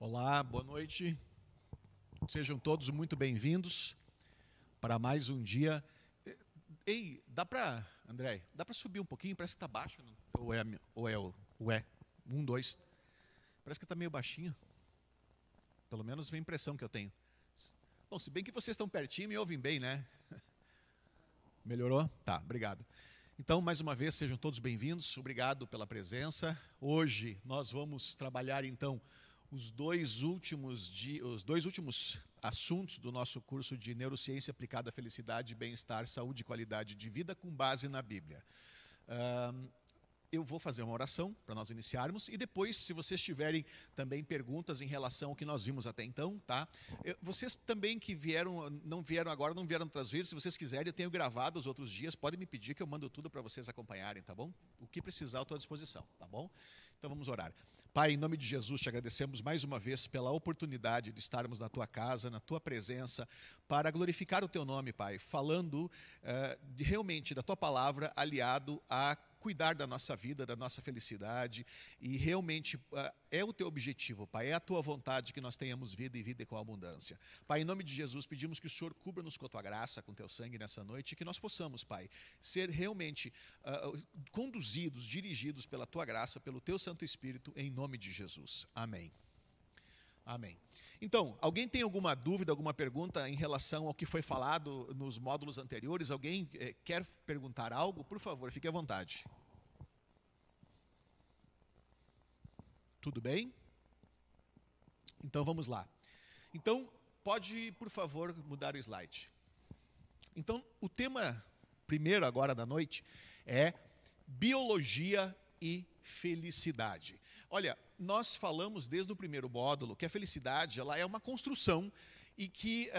Olá, boa noite. Sejam todos muito bem-vindos para mais um dia. Ei, André, dá para subir um pouquinho? Parece que está baixo. Não? Ou é? 1, 2. Parece que está meio baixinho. Pelo menos a impressão que eu tenho. Bom, se bem que vocês estão pertinho e me ouvem bem, né? Melhorou? Tá, obrigado. Então, mais uma vez, sejam todos bem-vindos. Obrigado pela presença. Hoje nós vamos trabalhar, então, os dois últimos assuntos do nosso curso de Neurociência Aplicada à Felicidade, Bem-Estar, Saúde e Qualidade de Vida com base na Bíblia. Eu vou fazer uma oração para nós iniciarmos e depois, se vocês tiverem também perguntas em relação ao que nós vimos até então, tá? Vocês também que não vieram agora, não vieram outras vezes, se vocês quiserem, eu tenho gravado os outros dias, podem me pedir que eu mando tudo para vocês acompanharem, tá bom? O que precisar, eu estou à disposição, tá bom? Então vamos orar. Pai, em nome de Jesus, te agradecemos mais uma vez pela oportunidade de estarmos na Tua casa, na Tua presença, para glorificar o Teu nome, Pai, falando realmente da Tua palavra aliado a cuidar da nossa vida, da nossa felicidade, e realmente é o Teu objetivo, Pai, é a Tua vontade que nós tenhamos vida e vida com abundância. Pai, em nome de Jesus, pedimos que o Senhor cubra-nos com a Tua graça, com o Teu sangue nessa noite, e que nós possamos, Pai, ser realmente conduzidos, dirigidos pela Tua graça, pelo Teu Santo Espírito, em nome de Jesus. Amém. Amém. Então, alguém tem alguma dúvida, alguma pergunta em relação ao que foi falado nos módulos anteriores? Alguém quer perguntar algo? Por favor, fique à vontade. Tudo bem? Então, vamos lá. Então, pode, por favor, mudar o slide. Então, o tema primeiro agora da noite é biologia e felicidade. Olha, nós falamos desde o primeiro módulo que a felicidade ela é uma construção e que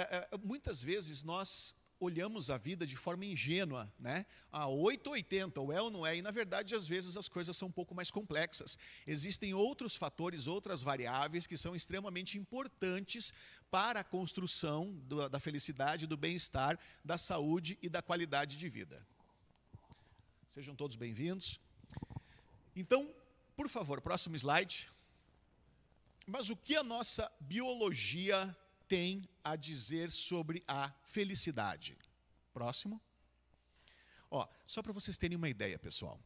muitas vezes nós olhamos a vida de forma ingênua, né? 8 ou 80, ou é ou não é, e na verdade às vezes as coisas são um pouco mais complexas. Existem outros fatores, outras variáveis que são extremamente importantes para a construção da felicidade, do bem-estar, da saúde e da qualidade de vida. Sejam todos bem-vindos. Então, por favor, próximo slide. Mas o que a nossa biologia tem a dizer sobre a felicidade? Próximo. Só para vocês terem uma ideia, pessoal.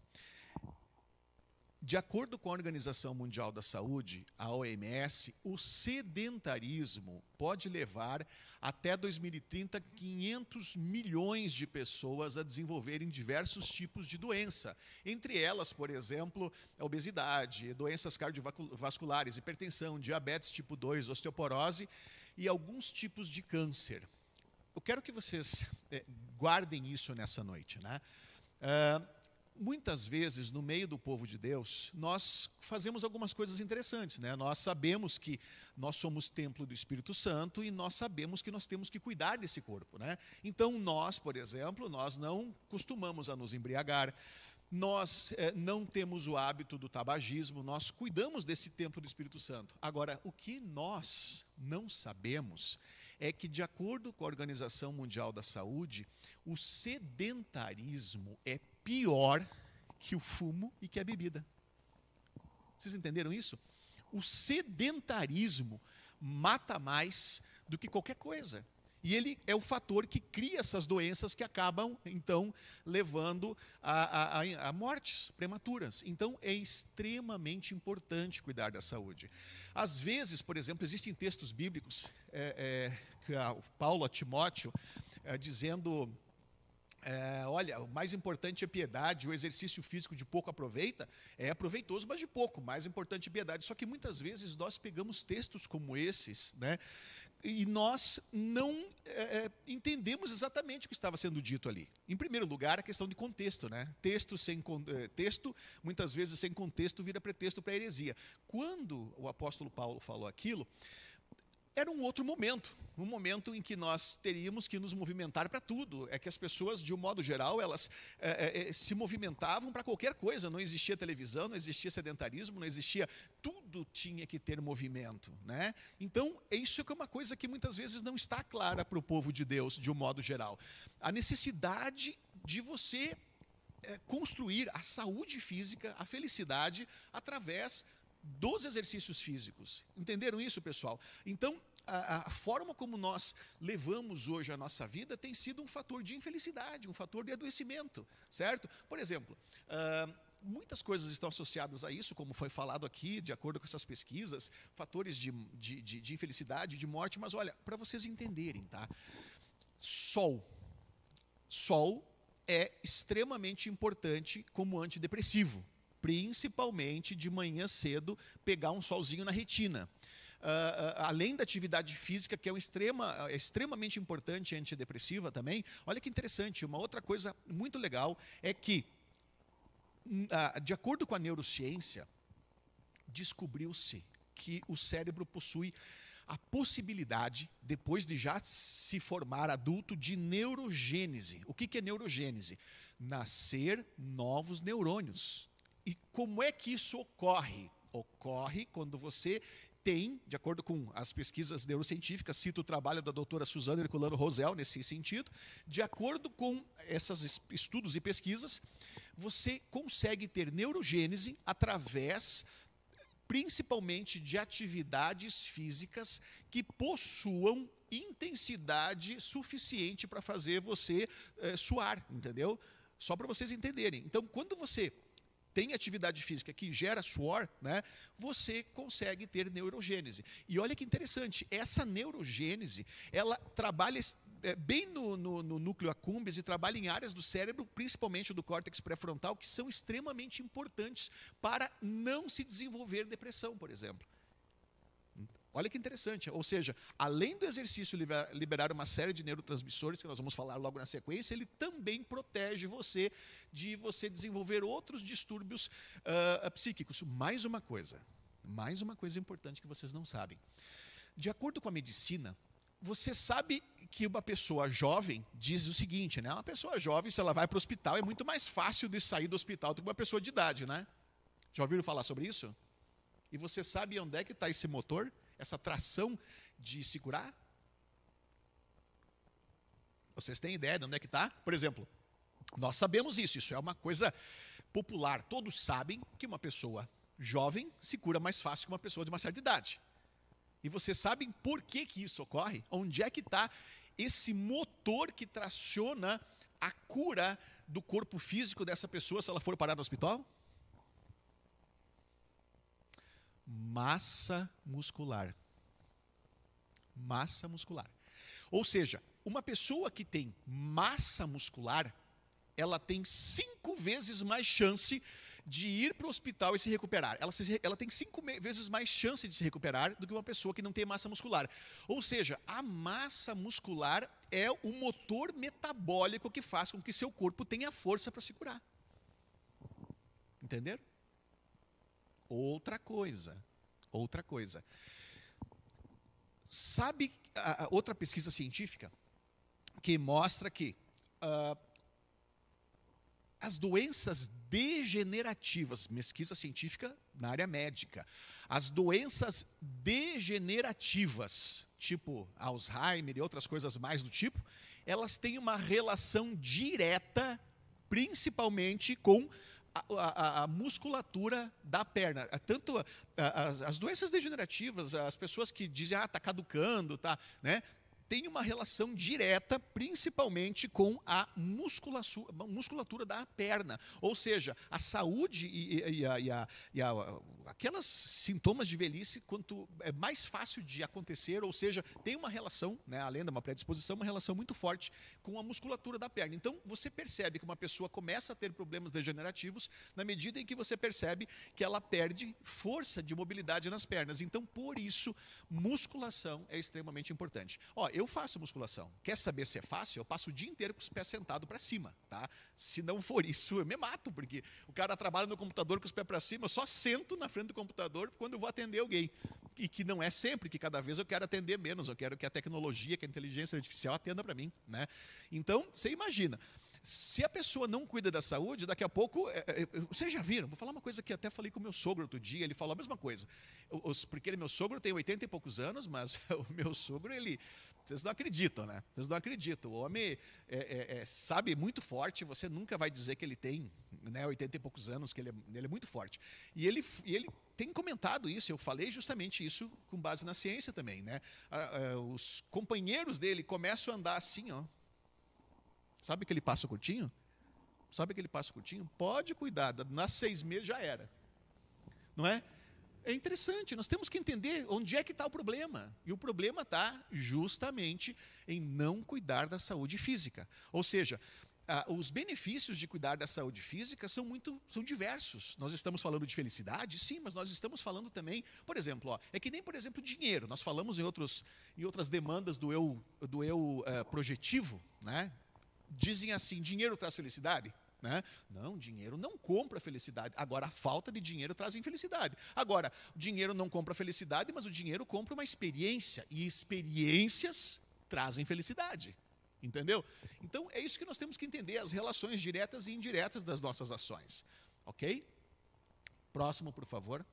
De acordo com a Organização Mundial da Saúde, a OMS, o sedentarismo pode levar até 2030 500 milhões de pessoas a desenvolverem diversos tipos de doença. Entre elas, por exemplo, a obesidade, doenças cardiovasculares, hipertensão, diabetes tipo 2, osteoporose e alguns tipos de câncer. Eu quero que vocês guardem isso nessa noite, né? Muitas vezes, no meio do povo de Deus, nós fazemos algumas coisas interessantes, né? Nós sabemos que nós somos templo do Espírito Santo e nós sabemos que nós temos que cuidar desse corpo, né? Então, nós, por exemplo, nós não costumamos a nos embriagar, nós não temos o hábito do tabagismo, nós cuidamos desse templo do Espírito Santo. Agora, o que nós não sabemos é que, de acordo com a Organização Mundial da Saúde, o sedentarismo é pior que o fumo e que a bebida. Vocês entenderam isso? O sedentarismo mata mais do que qualquer coisa. E ele é o fator que cria essas doenças que acabam, então, levando a mortes prematuras. Então, é extremamente importante cuidar da saúde. Às vezes, por exemplo, existem textos bíblicos, que Paulo a Timóteo, dizendo... olha, o mais importante é piedade, o exercício físico de pouco aproveita, é proveitoso, mas de pouco, mais importante é piedade. Só que muitas vezes nós pegamos textos como esses, né, e nós não entendemos exatamente o que estava sendo dito ali. Em primeiro lugar, a questão de contexto, né? Texto, muitas vezes sem contexto, vira pretexto para heresia. Quando o apóstolo Paulo falou aquilo, era um outro momento, um momento em que nós teríamos que nos movimentar para tudo. É que as pessoas, de um modo geral, elas se movimentavam para qualquer coisa. Não existia televisão, não existia sedentarismo, não existia... Tudo tinha que ter movimento, né? Então, isso é uma coisa que muitas vezes não está clara para o povo de Deus, de um modo geral. A necessidade de você construir a saúde física, a felicidade, através dos exercícios físicos. Entenderam isso, pessoal? Então, a forma como nós levamos hoje a nossa vida tem sido um fator de infelicidade, um fator de adoecimento, certo? Por exemplo, muitas coisas estão associadas a isso, como foi falado aqui, de acordo com essas pesquisas, fatores de infelicidade, de morte, mas olha, para vocês entenderem, tá? Sol é extremamente importante como antidepressivo, principalmente de manhã cedo, pegar um solzinho na retina. Além da atividade física, que é extremamente importante antidepressiva também, olha que interessante, uma outra coisa muito legal é que, de acordo com a neurociência, descobriu-se que o cérebro possui a possibilidade, depois de já se formar adulto, de neurogênese. O que é neurogênese? Nascer novos neurônios. E como é que isso ocorre? Ocorre quando você tem, de acordo com as pesquisas neurocientíficas, cito o trabalho da doutora Suzana Herculano Rosel nesse sentido, de acordo com esses estudos e pesquisas, você consegue ter neurogênese através, principalmente, de atividades físicas que possuam intensidade suficiente para fazer você suar, entendeu? Só para vocês entenderem. Então, quando você tem atividade física que gera suor, né, você consegue ter neurogênese. E olha que interessante, essa neurogênese, ela trabalha bem no núcleo accumbens e trabalha em áreas do cérebro, principalmente do córtex pré-frontal, que são extremamente importantes para não se desenvolver depressão, por exemplo. Olha que interessante, ou seja, além do exercício liberar uma série de neurotransmissores, que nós vamos falar logo na sequência, ele também protege você de você desenvolver outros distúrbios psíquicos. Mais uma coisa importante que vocês não sabem. De acordo com a medicina, você sabe que uma pessoa jovem diz o seguinte, né? Uma pessoa jovem, se ela vai para o hospital, é muito mais fácil de sair do hospital do que uma pessoa de idade, né? Já ouviram falar sobre isso? E você sabe onde é que está esse motor? Essa tração de se curar? Vocês têm ideia de onde é que está? Por exemplo, nós sabemos isso é uma coisa popular. Todos sabem que uma pessoa jovem se cura mais fácil que uma pessoa de uma certa idade. E vocês sabem por que isso ocorre? Onde é que está esse motor que traciona a cura do corpo físico dessa pessoa se ela for parar no hospital? Massa muscular. Massa muscular. Ou seja, uma pessoa que tem massa muscular, ela tem 5 vezes mais chance de ir para o hospital e se recuperar. Ela tem 5 vezes mais chance de se recuperar do que uma pessoa que não tem massa muscular. Ou seja, a massa muscular é o motor metabólico que faz com que seu corpo tenha força para se curar. Entenderam? Outra coisa. Sabe outra pesquisa científica que mostra que as doenças degenerativas, pesquisa científica na área médica, as doenças degenerativas, tipo Alzheimer e outras coisas mais do tipo, elas têm uma relação direta, principalmente com a musculatura da perna. Tanto as doenças degenerativas, as pessoas que dizem, está caducando, né? Tem uma relação direta, principalmente com a musculatura da perna. Ou seja, a saúde e aquelas sintomas de velhice, quanto é mais fácil de acontecer, ou seja, tem uma relação, né, além de uma predisposição, uma relação muito forte com a musculatura da perna. Então, você percebe que uma pessoa começa a ter problemas degenerativos na medida em que você percebe que ela perde força de mobilidade nas pernas. Então, por isso, musculação é extremamente importante. Eu faço musculação. Quer saber se é fácil? Eu passo o dia inteiro com os pés sentados para cima, tá? Se não for isso, eu me mato, porque o cara trabalha no computador com os pés para cima, eu só sento na frente do computador quando eu vou atender alguém. E que não é sempre, que cada vez eu quero atender menos, eu quero que a tecnologia, que a inteligência artificial atenda para mim, né? Então, você imagina, se a pessoa não cuida da saúde, daqui a pouco, vocês já viram, vou falar uma coisa que até falei com o meu sogro outro dia, ele falou a mesma coisa, porque meu sogro tem 80 e poucos anos, mas o meu sogro, ele Vocês não acreditam, né? Vocês não acreditam. O homem sabe, muito forte, você nunca vai dizer que ele tem, né, 80 e poucos anos, que ele é muito forte. E ele tem comentado isso, eu falei justamente isso com base na ciência também, né? Os companheiros dele começam a andar assim, ó. Sabe aquele passo curtinho? Sabe aquele passo curtinho? Pode cuidar, nas 6 meses já era. Não é? É interessante, nós temos que entender onde é que está o problema. E o problema está justamente em não cuidar da saúde física. Ou seja, os benefícios de cuidar da saúde física são diversos. Nós estamos falando de felicidade, sim, mas nós estamos falando também, por exemplo, é que nem, por exemplo, dinheiro. Nós falamos em outras demandas do eu projetivo, né? Dizem assim, dinheiro traz felicidade? Né? Não, dinheiro não compra felicidade. Agora, a falta de dinheiro traz infelicidade. Agora, o dinheiro não compra felicidade, mas o dinheiro compra uma experiência. E experiências trazem felicidade. Entendeu? Então, é isso que nós temos que entender, as relações diretas e indiretas das nossas ações. Ok? Próximo, por favor.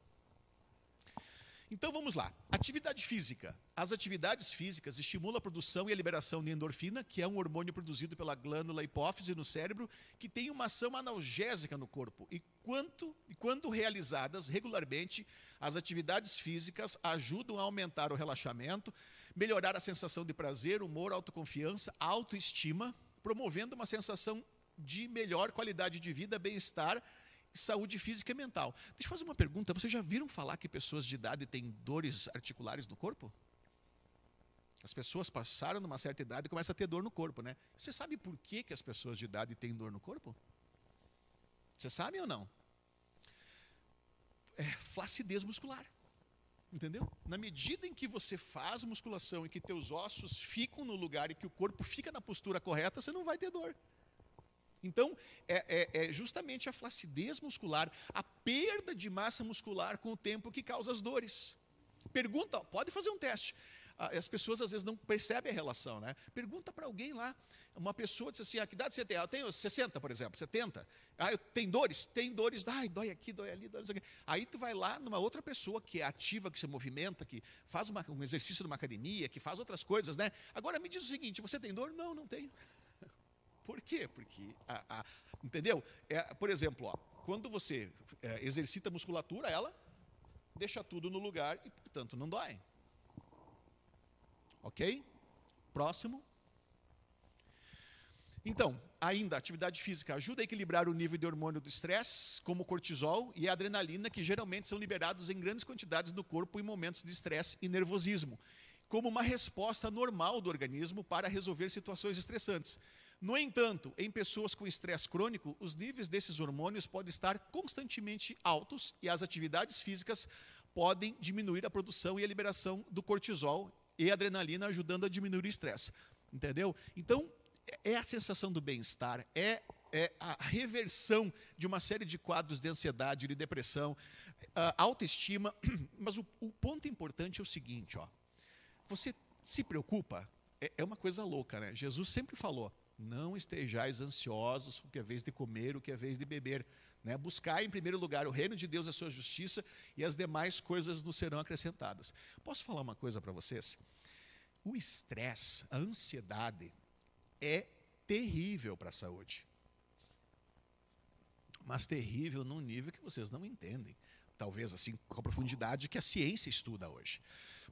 Então, vamos lá. Atividade física. As atividades físicas estimulam a produção e a liberação de endorfina, que é um hormônio produzido pela glândula hipófise no cérebro, que tem uma ação analgésica no corpo. E quando realizadas regularmente, as atividades físicas ajudam a aumentar o relaxamento, melhorar a sensação de prazer, humor, autoconfiança, autoestima, promovendo uma sensação de melhor qualidade de vida, bem-estar, saúde física e mental. Deixa eu fazer uma pergunta. Vocês já viram falar que pessoas de idade têm dores articulares no corpo? As pessoas passaram numa certa idade e começam a ter dor no corpo, né? Você sabe por que as pessoas de idade têm dor no corpo? Você sabe ou não? É flacidez muscular. Entendeu? Na medida em que você faz musculação e que teus ossos ficam no lugar e que o corpo fica na postura correta, você não vai ter dor. Então, é justamente a flacidez muscular, a perda de massa muscular com o tempo que causa as dores. Pergunta, pode fazer um teste. As pessoas às vezes não percebem a relação, né? Pergunta para alguém lá, uma pessoa diz assim, que idade você tem? Eu tenho 60, por exemplo, 70. Tem dores? Tem dores, dói aqui, dói ali, dói aqui. Aí tu vai lá numa outra pessoa que é ativa, que se movimenta, que faz um exercício numa academia, que faz outras coisas, né? Agora me diz o seguinte, você tem dor? Não, não tenho. Por quê? Porque, entendeu? Por exemplo, quando você exercita a musculatura, ela deixa tudo no lugar e, portanto, não dói. Ok? Próximo. Então, ainda, a atividade física ajuda a equilibrar o nível de hormônio do estresse, como o cortisol e a adrenalina, que geralmente são liberados em grandes quantidades no corpo em momentos de estresse e nervosismo, como uma resposta normal do organismo para resolver situações estressantes. No entanto, em pessoas com estresse crônico, os níveis desses hormônios podem estar constantemente altos e as atividades físicas podem diminuir a produção e a liberação do cortisol e adrenalina, ajudando a diminuir o estresse. Entendeu? Então, é a sensação do bem-estar, é a reversão de uma série de quadros de ansiedade, de depressão, autoestima. Mas o ponto importante é o seguinte, você se preocupa, é uma coisa louca, né? Jesus sempre falou, não estejais ansiosos o que é vez de comer, o que é vez de beber. Né? Buscai em primeiro lugar o reino de Deus e a sua justiça e as demais coisas nos serão acrescentadas. Posso falar uma coisa para vocês? O estresse, a ansiedade é terrível para a saúde. Mas terrível num nível que vocês não entendem. Talvez assim com a profundidade que a ciência estuda hoje.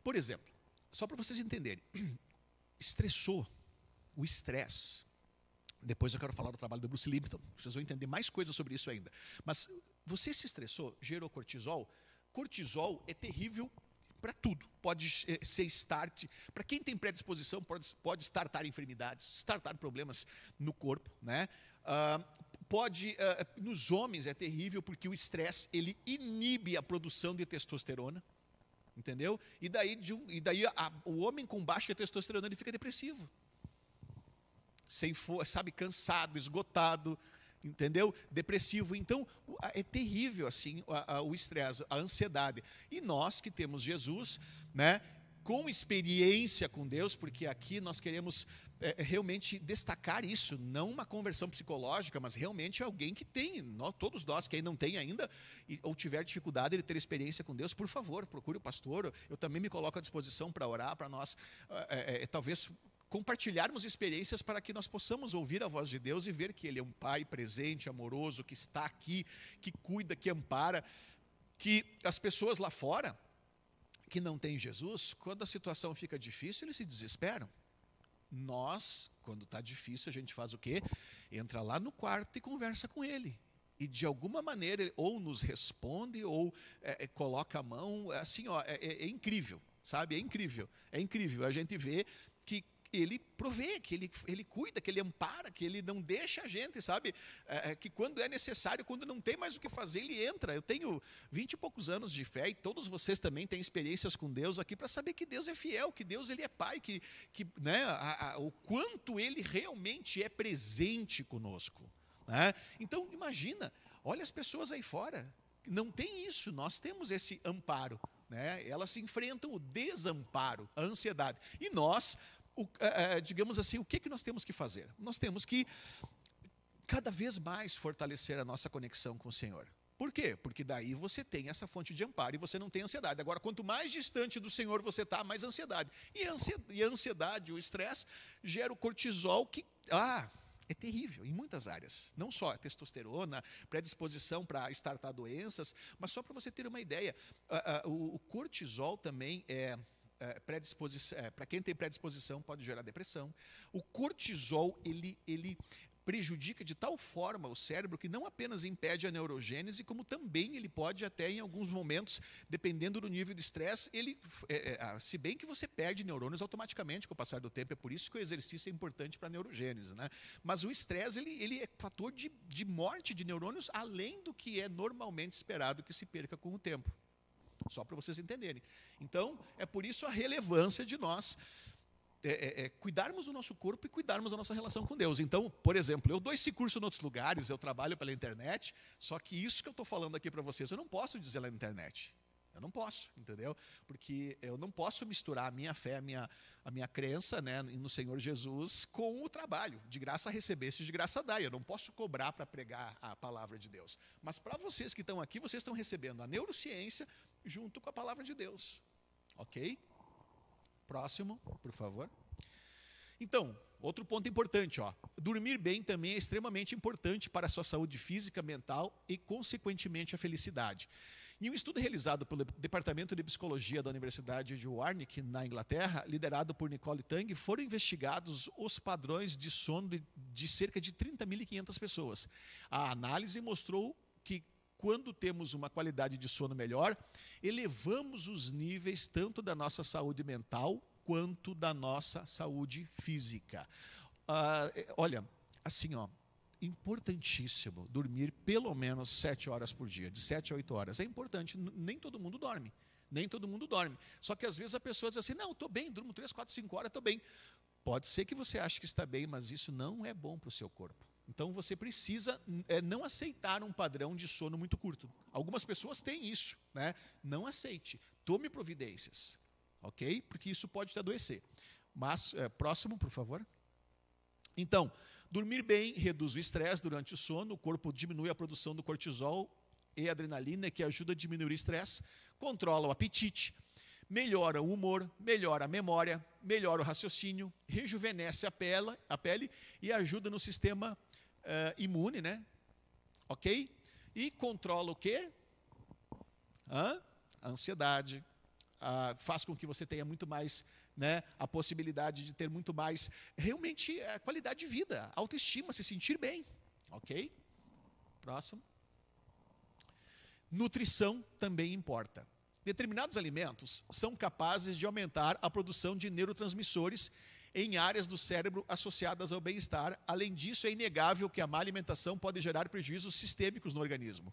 Por exemplo, só para vocês entenderem, o estresse. Depois eu quero falar do trabalho do Bruce Lipton, vocês vão entender mais coisas sobre isso ainda. Mas você se estressou, gerou cortisol. Cortisol é terrível para tudo. Pode ser start, para quem tem predisposição, pode startar enfermidades, startar problemas no corpo, né? Nos homens é terrível porque o estresse ele inibe a produção de testosterona, entendeu? E daí o homem com baixa testosterona ele fica depressivo. Sem força, sabe, cansado, esgotado, entendeu? Depressivo. Então, é terrível assim o estresse, a ansiedade. E nós que temos Jesus, né, com experiência com Deus, porque aqui nós queremos realmente destacar isso, não uma conversão psicológica, mas realmente alguém que tem, todos nós, quem não tem ainda, ou tiver dificuldade de ter experiência com Deus, por favor, procure o pastor. Eu também me coloco à disposição para orar, para nós, talvez, compartilharmos experiências para que nós possamos ouvir a voz de Deus e ver que Ele é um Pai presente, amoroso, que está aqui, que cuida, que ampara, que as pessoas lá fora, que não têm Jesus, quando a situação fica difícil, eles se desesperam. Nós, quando está difícil, a gente faz o quê? Entra lá no quarto e conversa com ele. E de alguma maneira, ele ou nos responde, ou coloca a mão, assim, é incrível, sabe? É incrível, é incrível. A gente vê que ele provê, que ele cuida, que ele ampara, que ele não deixa a gente, sabe? Que quando é necessário, quando não tem mais o que fazer, ele entra. Eu tenho 20 e poucos anos de fé, e todos vocês também têm experiências com Deus aqui, para saber que Deus é fiel, que Deus ele é Pai, que né, o quanto Ele realmente é presente conosco. Né? Então, imagina, olha as pessoas aí fora, não tem isso, nós temos esse amparo. Né? Elas se enfrentam o desamparo, a ansiedade. E nós, digamos assim, o que nós temos que fazer? Nós temos que cada vez mais fortalecer a nossa conexão com o Senhor. Por quê? Porque daí você tem essa fonte de amparo e você não tem ansiedade. Agora, quanto mais distante do Senhor você está, mais ansiedade. E a ansiedade, o estresse, gera o cortisol que é terrível em muitas áreas. Não só a testosterona, predisposição para startar doenças, mas só para você ter uma ideia, o cortisol também para quem tem predisposição, pode gerar depressão. O cortisol, ele prejudica de tal forma o cérebro que não apenas impede a neurogênese, como também ele pode até, em alguns momentos, dependendo do nível de estresse, se bem que você perde neurônios automaticamente com o passar do tempo, é por isso que o exercício é importante para a neurogênese. Né? Mas o estresse, ele é fator de morte de neurônios, além do que é normalmente esperado que se perca com o tempo. Só para vocês entenderem. Então, é por isso a relevância de nós cuidarmos do nosso corpo e cuidarmos da nossa relação com Deus. Então, por exemplo, eu dou esse curso em outros lugares, eu trabalho pela internet, só que isso que eu estou falando aqui para vocês, eu não posso dizer lá na internet. Eu não posso, entendeu? Porque eu não posso misturar a minha fé, a minha crença, né, no Senhor Jesus com o trabalho. De graça recebeste, de graça dai. Eu não posso cobrar para pregar a palavra de Deus. Mas para vocês que estão aqui, vocês estão recebendo a neurociência junto com a palavra de Deus. Ok? Próximo, por favor. Então, outro ponto importante, dormir bem também é extremamente importante para a sua saúde física, mental e, consequentemente, a felicidade. Em um estudo realizado pelo Departamento de Psicologia da Universidade de Warwick, na Inglaterra, liderado por Nicole Tang, foram investigados os padrões de sono de cerca de 30.500 pessoas. A análise mostrou que, quando temos uma qualidade de sono melhor, elevamos os níveis tanto da nossa saúde mental quanto da nossa saúde física. Olha, assim, importantíssimo dormir pelo menos 7 horas por dia, de 7 a 8 horas. É importante, nem todo mundo dorme. Nem todo mundo dorme. Só que às vezes a pessoa diz assim, não, estou bem, durmo 3, 4, 5 horas, estou bem. Pode ser que você ache que está bem, mas isso não é bom para o seu corpo. Então você precisa não aceitar um padrão de sono muito curto. Algumas pessoas têm isso, né? Não aceite, tome providências, ok? Porque isso pode te adoecer. Mas, próximo, por favor. Então, dormir bem reduz o estresse durante o sono, o corpo diminui a produção do cortisol e adrenalina, que ajuda a diminuir o estresse, controla o apetite, melhora o humor, melhora a memória, melhora o raciocínio, rejuvenesce a pele e ajuda no sistema imune, né? Ok? E controla o quê? A ansiedade, faz com que você tenha muito mais, né, a possibilidade de ter muito mais, realmente, qualidade de vida, autoestima, se sentir bem. Ok? Próximo. Nutrição também importa. Determinados alimentos são capazes de aumentar a produção de neurotransmissores em áreas do cérebro associadas ao bem-estar. Além disso, é inegável que a má alimentação pode gerar prejuízos sistêmicos no organismo.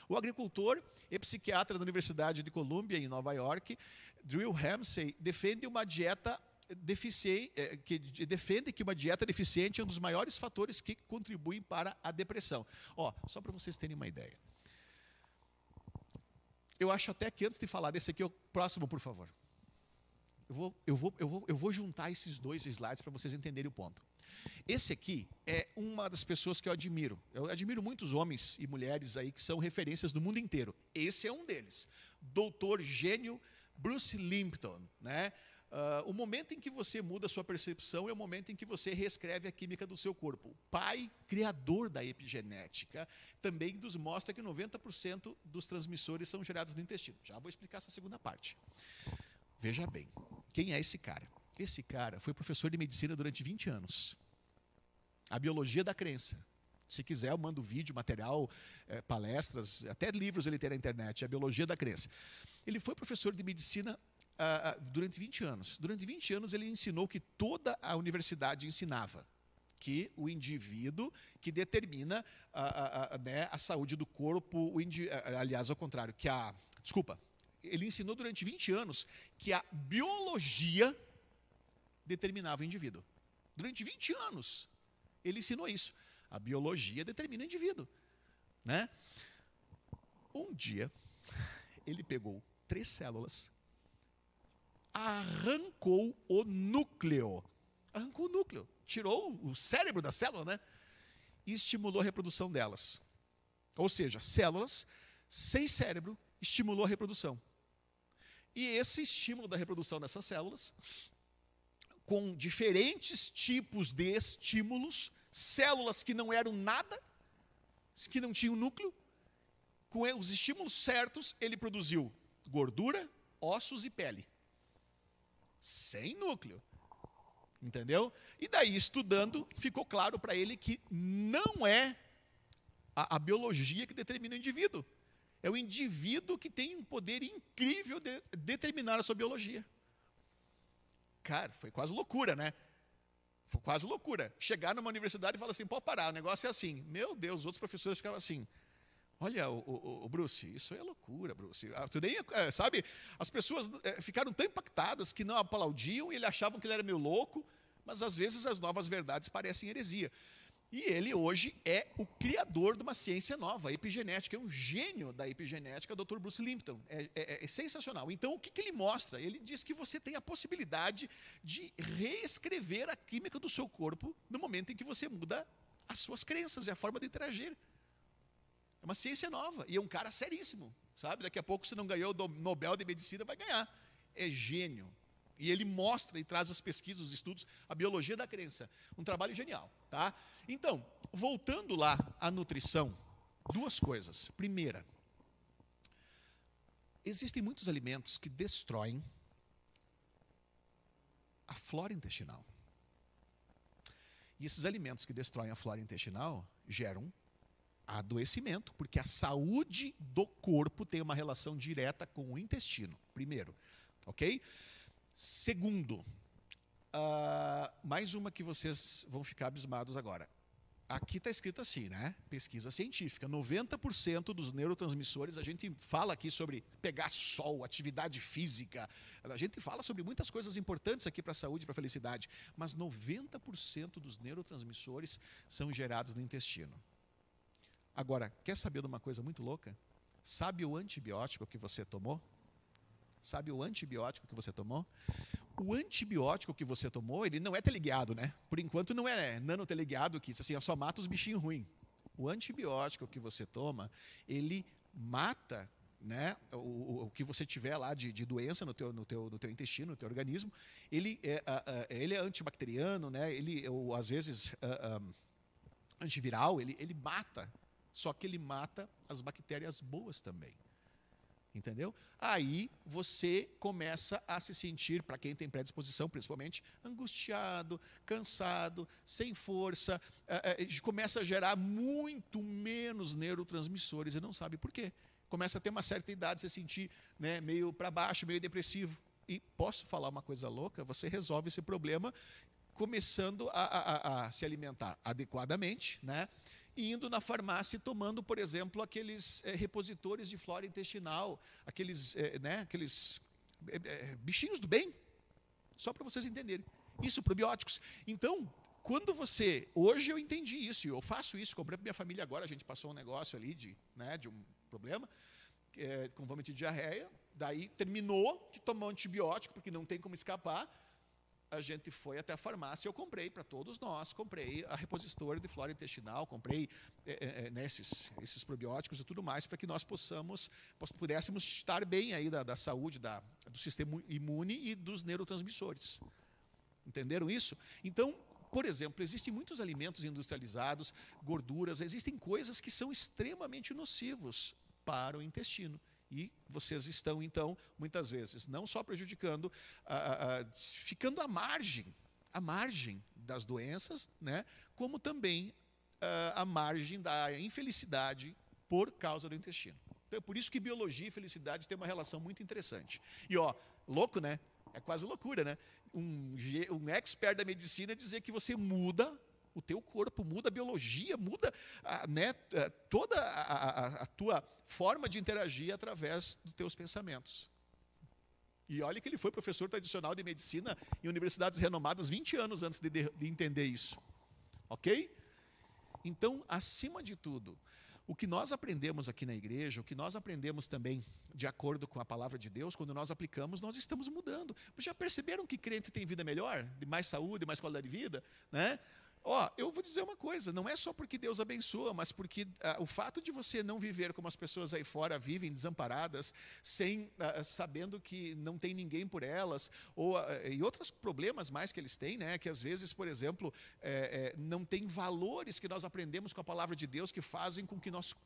O agricultor e psiquiatra da Universidade de Columbia, em Nova York, Drew Ramsey, defende que uma dieta deficiente é um dos maiores fatores que contribuem para a depressão. Só para vocês terem uma ideia. Eu acho até que antes de falar desse aqui, o próximo, por favor. Eu vou juntar esses dois slides para vocês entenderem o ponto. Esse aqui é uma das pessoas que eu admiro. Eu admiro muitos homens e mulheres aí que são referências do mundo inteiro. Esse é um deles. Doutor gênio Bruce Lipton, né? O momento em que você muda a sua percepção é o momento em que você reescreve a química do seu corpo. O pai, criador da epigenética, também nos mostra que 90% dos transmissores são gerados no intestino. Já vou explicar essa segunda parte. Veja bem, quem é esse cara? Esse cara foi professor de medicina durante 20 anos. A biologia da crença. Se quiser, eu mando vídeo, material, palestras, até livros ele tem na internet. A biologia da crença. Ele foi professor de medicina durante 20 anos. Durante 20 anos ele ensinou que toda a universidade ensinava que o indivíduo que determina a saúde do corpo, aliás, ao contrário, ele ensinou durante 20 anos que a biologia determinava o indivíduo. Durante 20 anos ele ensinou isso. A biologia determina o indivíduo, né? Um dia ele pegou 3 células, arrancou o núcleo, tirou o cérebro da célula, né? E estimulou a reprodução delas. Ou seja, células sem cérebro estimulou a reprodução. E esse estímulo da reprodução dessas células, com diferentes tipos de estímulos, células que não eram nada, que não tinham núcleo, com os estímulos certos, ele produziu gordura, ossos e pele. Sem núcleo. Entendeu? E daí, estudando, ficou claro para ele que não é a biologia que determina o indivíduo. É o indivíduo que tem um poder incrível de determinar a sua biologia. Cara, foi quase loucura, né? Foi quase loucura. Chegar numa universidade e falar assim, pode parar, o negócio é assim. Meu Deus, os outros professores ficavam assim. Olha, o Bruce, isso é loucura, Bruce. Tu nem, sabe, as pessoas ficaram tão impactadas que não aplaudiam e ele achavam que ele era meio louco, mas às vezes as novas verdades parecem heresia. E ele hoje é o criador de uma ciência nova, a epigenética, é um gênio da epigenética, o Dr. Bruce Lipton. É sensacional. Então, o que ele mostra? Ele diz que você tem a possibilidade de reescrever a química do seu corpo no momento em que você muda as suas crenças e a forma de interagir. É uma ciência nova e é um cara seríssimo, sabe? Daqui a pouco, se não ganhou o Nobel de Medicina, vai ganhar. É gênio. E ele mostra e traz as pesquisas, os estudos, a biologia da crença. Um trabalho genial, tá? Então, voltando lá à nutrição, 2 coisas. Primeira, existem muitos alimentos que destroem a flora intestinal. E esses alimentos que destroem a flora intestinal geram adoecimento, porque a saúde do corpo tem uma relação direta com o intestino, primeiro, ok? Segundo, mais uma que vocês vão ficar abismados agora. Aqui está escrito assim, né? Pesquisa científica, 90% dos neurotransmissores, a gente fala aqui sobre pegar sol, atividade física, a gente fala sobre muitas coisas importantes aqui para a saúde e para a felicidade, mas 90% dos neurotransmissores são gerados no intestino. Agora, quer saber de uma coisa muito louca? Sabe o antibiótico que você tomou? Sabe o antibiótico que você tomou? O antibiótico que você tomou, ele não é teleguiado, né? Por enquanto não é nanoteleguiado, que assim, só mata os bichinhos ruins. O antibiótico que você toma, ele mata, né, o que você tiver lá de doença no teu intestino, no teu organismo. Ele é antibacteriano, né? Às vezes antiviral, ele mata. Só que ele mata as bactérias boas também. Entendeu? Aí você começa a se sentir, para quem tem predisposição principalmente, angustiado, cansado, sem força, começa a gerar muito menos neurotransmissores e não sabe por quê. Começa a ter uma certa idade, se sentir, né, meio para baixo, meio depressivo. E posso falar uma coisa louca? Você resolve esse problema começando a se alimentar adequadamente, né? E indo na farmácia e tomando, por exemplo, aqueles repositores de flora intestinal, aqueles bichinhos do bem, só para vocês entenderem. Isso, probióticos. Então, quando você... Hoje eu entendi isso, eu faço isso, comprei para minha família agora, a gente passou um negócio ali de um problema, com vômito de diarreia, Daí terminou de tomar um antibiótico, porque não tem como escapar. A gente foi até a farmácia, eu comprei para todos nós, comprei a repositor de flora intestinal, comprei esses probióticos e tudo mais, para que nós pudéssemos estar bem aí da saúde, do sistema imune e dos neurotransmissores. Entenderam isso? Então, por exemplo, existem muitos alimentos industrializados, gorduras, existem coisas que são extremamente nocivos para o intestino. E vocês estão, então, muitas vezes, não só prejudicando, ficando à margem das doenças, né, como também à margem da infelicidade por causa do intestino. Então, é por isso que biologia e felicidade têm uma relação muito interessante. E, louco, né? É quase loucura, né? Um expert da medicina dizer que você muda o teu corpo, muda a biologia, muda toda a tua forma de interagir através dos teus pensamentos. E olha que ele foi professor tradicional de medicina em universidades renomadas 20 anos antes de entender isso. Ok? Então, acima de tudo, o que nós aprendemos aqui na igreja, o que nós aprendemos também de acordo com a palavra de Deus, quando nós aplicamos, nós estamos mudando. Já perceberam que crente tem vida melhor? De mais saúde, mais qualidade de vida? Né? Eu vou dizer uma coisa, não é só porque Deus abençoa, mas porque o fato de você não viver como as pessoas aí fora vivem, desamparadas, sabendo que não tem ninguém por elas, e outros problemas mais que eles têm, né, que às vezes, por exemplo, não tem valores que nós aprendemos com a palavra de Deus que fazem com que nós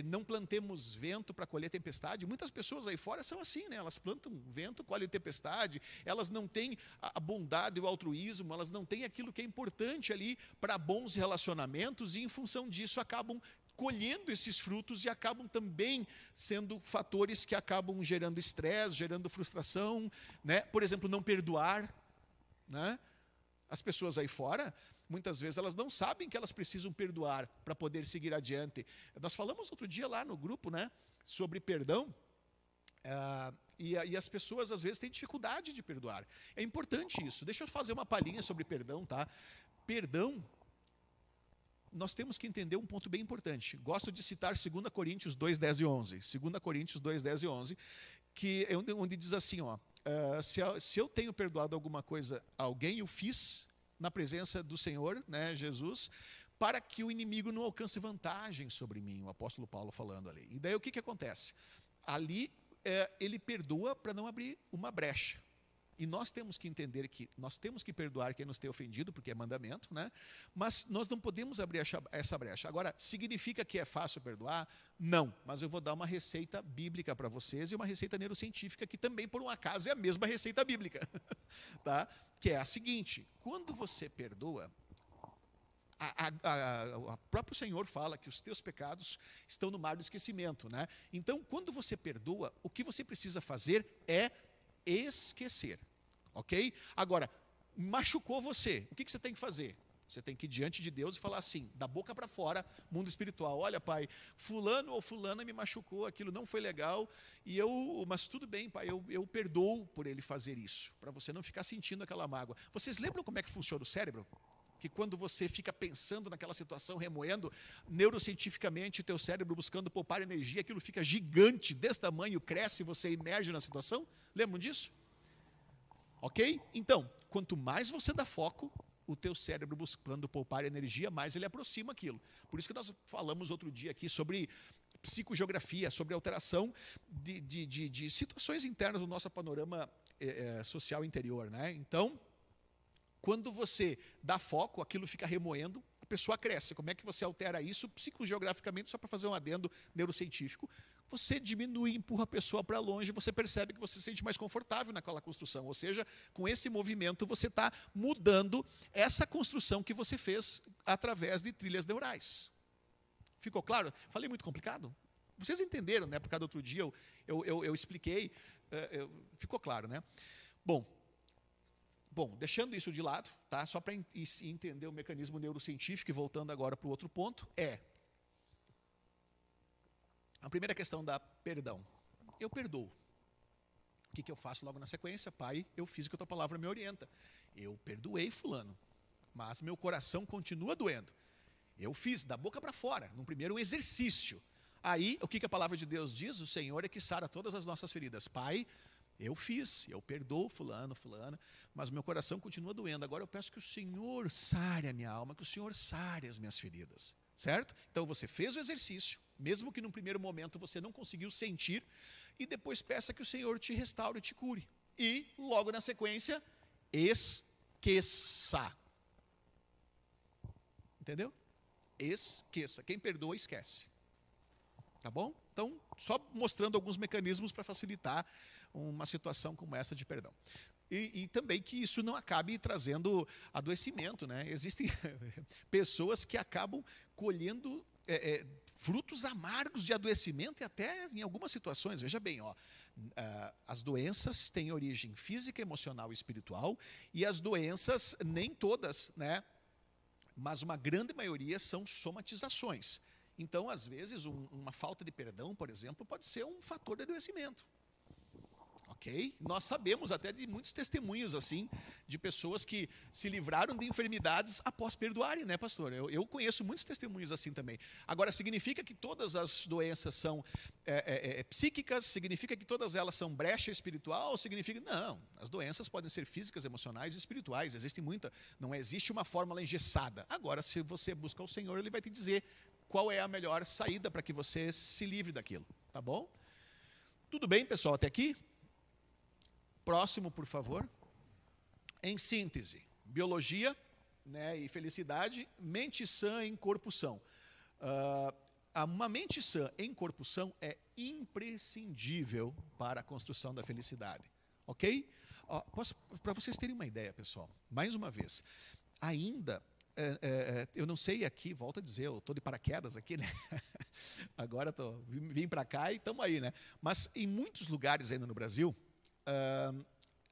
não plantemos vento para colher tempestade. Muitas pessoas aí fora são assim, né? Elas plantam vento, colhem tempestade, elas não têm a bondade e o altruísmo, elas não têm aquilo que é importante ali para bons relacionamentos e, em função disso, acabam colhendo esses frutos e acabam também sendo fatores que acabam gerando estresse, gerando frustração, né? Por exemplo, não perdoar, né? As pessoas aí fora, muitas vezes, elas não sabem que elas precisam perdoar para poder seguir adiante. Nós falamos outro dia lá no grupo, né, sobre perdão. E as pessoas, às vezes, têm dificuldade de perdoar. É importante isso. Deixa eu fazer uma palhinha sobre perdão, tá? Perdão, nós temos que entender um ponto bem importante. Gosto de citar 2 Coríntios 2, 10 e 11. 2 Coríntios 2, 10 e 11, que é onde diz assim, se eu tenho perdoado alguma coisa a alguém, eu fiz na presença do Senhor, né, Jesus, para que o inimigo não alcance vantagem sobre mim, o apóstolo Paulo falando ali. E daí o que acontece? Ali, ele perdoa para não abrir uma brecha. E nós temos que entender que nós temos que perdoar quem nos tem ofendido, porque é mandamento, né? Mas nós não podemos abrir essa brecha. Agora, significa que é fácil perdoar? Não. Mas eu vou dar uma receita bíblica para vocês e uma receita neurocientífica que também, por um acaso, é a mesma receita bíblica. Tá? Que é a seguinte: quando você perdoa, o próprio Senhor fala que os teus pecados estão no mar do esquecimento, né? Então, quando você perdoa, o que você precisa fazer é esquecer, ok? Agora, machucou você, o que você tem que fazer? Você tem que ir diante de Deus e falar assim, da boca para fora, mundo espiritual: olha, pai, fulano ou fulana me machucou, aquilo não foi legal, mas tudo bem, pai, eu perdoo por ele fazer isso, para você não ficar sentindo aquela mágoa. Vocês lembram como é que funciona o cérebro? Que quando você fica pensando naquela situação, remoendo, neurocientificamente, o teu cérebro buscando poupar energia, aquilo fica gigante, desse tamanho, cresce, você emerge na situação. Lembram disso? Ok? Então, quanto mais você dá foco, o teu cérebro buscando poupar energia, mais ele aproxima aquilo. Por isso que nós falamos outro dia aqui sobre psicogeografia, sobre alteração de situações internas do nosso panorama social interior, né? Então, quando você dá foco, aquilo fica remoendo, a pessoa cresce. Como é que você altera isso psicogeograficamente? Só para fazer um adendo neurocientífico. Você diminui, empurra a pessoa para longe, você percebe que você se sente mais confortável naquela construção. Ou seja, com esse movimento você está mudando essa construção que você fez através de trilhas neurais. Ficou claro? Falei muito complicado? Vocês entenderam, né? Por causa do outro dia eu expliquei. Ficou claro, né? Bom, deixando isso de lado, tá? Só para entender o mecanismo neurocientífico e voltando agora para o outro ponto, a primeira questão da perdão. Eu perdoo. O que eu faço logo na sequência? Pai, eu fiz o que a tua palavra me orienta. Eu perdoei fulano, mas meu coração continua doendo. Eu fiz da boca para fora, no primeiro um exercício. Aí, o que a palavra de Deus diz? O Senhor é que sara todas as nossas feridas. Pai, eu fiz, eu perdoo fulano, fulana, mas meu coração continua doendo. Agora eu peço que o Senhor sare a minha alma, que o Senhor sare as minhas feridas. Certo? Então você fez o exercício, mesmo que num primeiro momento você não conseguiu sentir, e depois peça que o Senhor te restaure e te cure. E, logo na sequência, esqueça. Entendeu? Esqueça. Quem perdoa, esquece. Tá bom? Então, só mostrando alguns mecanismos para facilitar uma situação como essa de perdão. E também que isso não acabe trazendo adoecimento, né? Existem pessoas que acabam colhendo frutos amargos de adoecimento e até em algumas situações. Veja bem, as doenças têm origem física, emocional e espiritual, e as doenças, nem todas, né? Mas uma grande maioria são somatizações. Então, às vezes, uma falta de perdão, por exemplo, pode ser um fator de adoecimento. Ok? Nós sabemos até de muitos testemunhos assim, de pessoas que se livraram de enfermidades após perdoarem, né, pastor? Eu conheço muitos testemunhos assim também. Agora, significa que todas as doenças são psíquicas? Significa que todas elas são brecha espiritual? Significa... Não, as doenças podem ser físicas, emocionais e espirituais. Existe muita... Não existe uma fórmula engessada. Agora, se você busca o Senhor, Ele vai te dizer qual é a melhor saída para que você se livre daquilo. Tá bom? Tudo bem, pessoal, até aqui? Próximo, por favor. Em síntese, biologia, né, e felicidade, mente sã em corpo são. Uma mente sã em corpo são é imprescindível para a construção da felicidade. Ok? Para vocês terem uma ideia, pessoal, mais uma vez, ainda... eu não sei aqui, volto a dizer, eu estou de paraquedas aqui, né? Agora vim para cá e estamos aí, né? Mas em muitos lugares ainda no Brasil,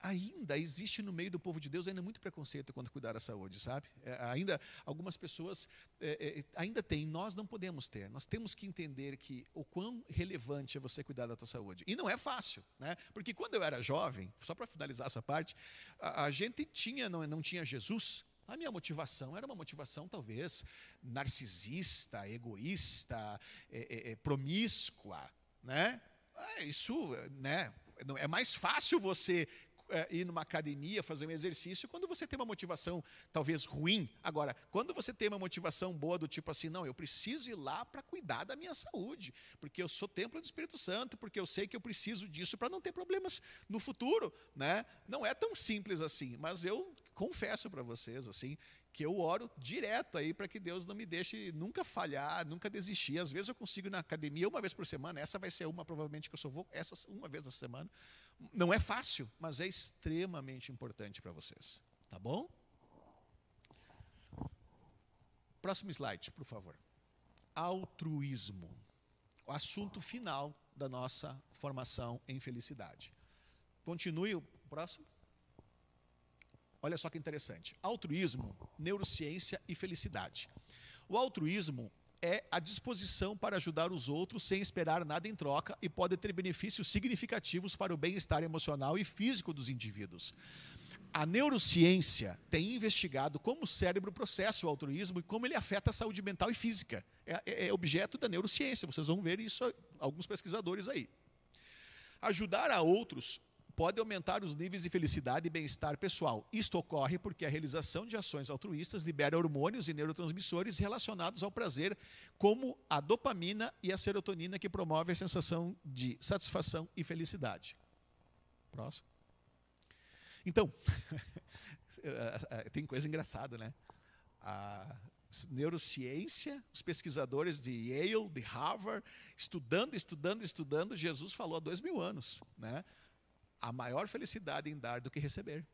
ainda existe no meio do povo de Deus ainda muito preconceito quando cuidar da saúde, sabe? Ainda algumas pessoas ainda têm, nós não podemos ter. Nós temos que entender que o quão relevante é você cuidar da tua saúde. E não é fácil, né? Porque quando eu era jovem, só para finalizar essa parte, a gente não tinha Jesus. A minha motivação era uma motivação talvez narcisista, egoísta, promíscua, né? Isso, né? É mais fácil você ir numa academia, fazer um exercício, quando você tem uma motivação talvez ruim. Agora, quando você tem uma motivação boa do tipo assim, não, eu preciso ir lá para cuidar da minha saúde, porque eu sou templo do Espírito Santo, porque eu sei que eu preciso disso para não ter problemas no futuro, né? Não é tão simples assim, mas eu confesso para vocês assim, que eu oro direto aí para que Deus não me deixe nunca falhar, nunca desistir. Às vezes eu consigo ir na academia uma vez por semana, essa vai ser uma provavelmente que eu só vou essa uma vez na semana. Não é fácil, mas é extremamente importante para vocês. Tá bom? Próximo slide, por favor. Altruísmo. O assunto final da nossa formação em felicidade. Continue o próximo. Olha só que interessante. Altruísmo, neurociência e felicidade. O altruísmo é a disposição para ajudar os outros sem esperar nada em troca e pode ter benefícios significativos para o bem-estar emocional e físico dos indivíduos. A neurociência tem investigado como o cérebro processa o altruísmo e como ele afeta a saúde mental e física. É objeto da neurociência, vocês vão ver isso, alguns pesquisadores aí. Ajudar a outros pode aumentar os níveis de felicidade e bem-estar pessoal. Isto ocorre porque a realização de ações altruístas libera hormônios e neurotransmissores relacionados ao prazer, como a dopamina e a serotonina, que promovem a sensação de satisfação e felicidade. Próximo. Então, tem coisa engraçada, né? A neurociência, os pesquisadores de Yale, de Harvard, estudando, Jesus falou há 2000 anos, né? A maior felicidade em dar do que receber.